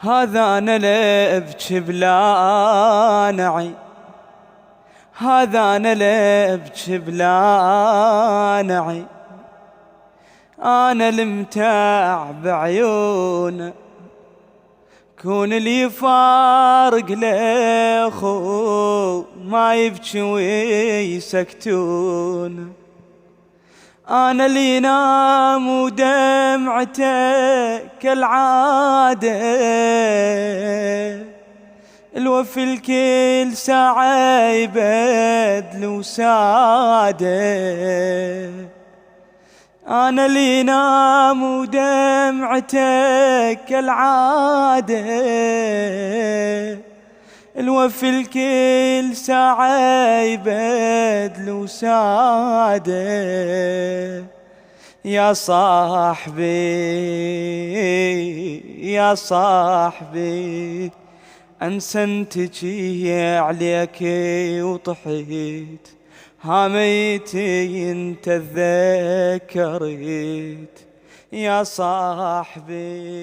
هذا أنا لأبكي بلا نعي، هذا أنا لأبكي بلا نعي، أنا المتاع بعيونه، كون اللي يفارق لأخو ما يبكي ويسكتون. أنا اللي ينام ودمعته كالعادة، الوفي الكل ساعة يبدل وساده. أنا اللي ينام ودمعته كالعادة، الوفي الكل ساعة يبدل وساده. يا صاحبي يا صاحبي أنسى انتجي عليك وطحيت، هاميتي انت تذكرت يا صاحبي.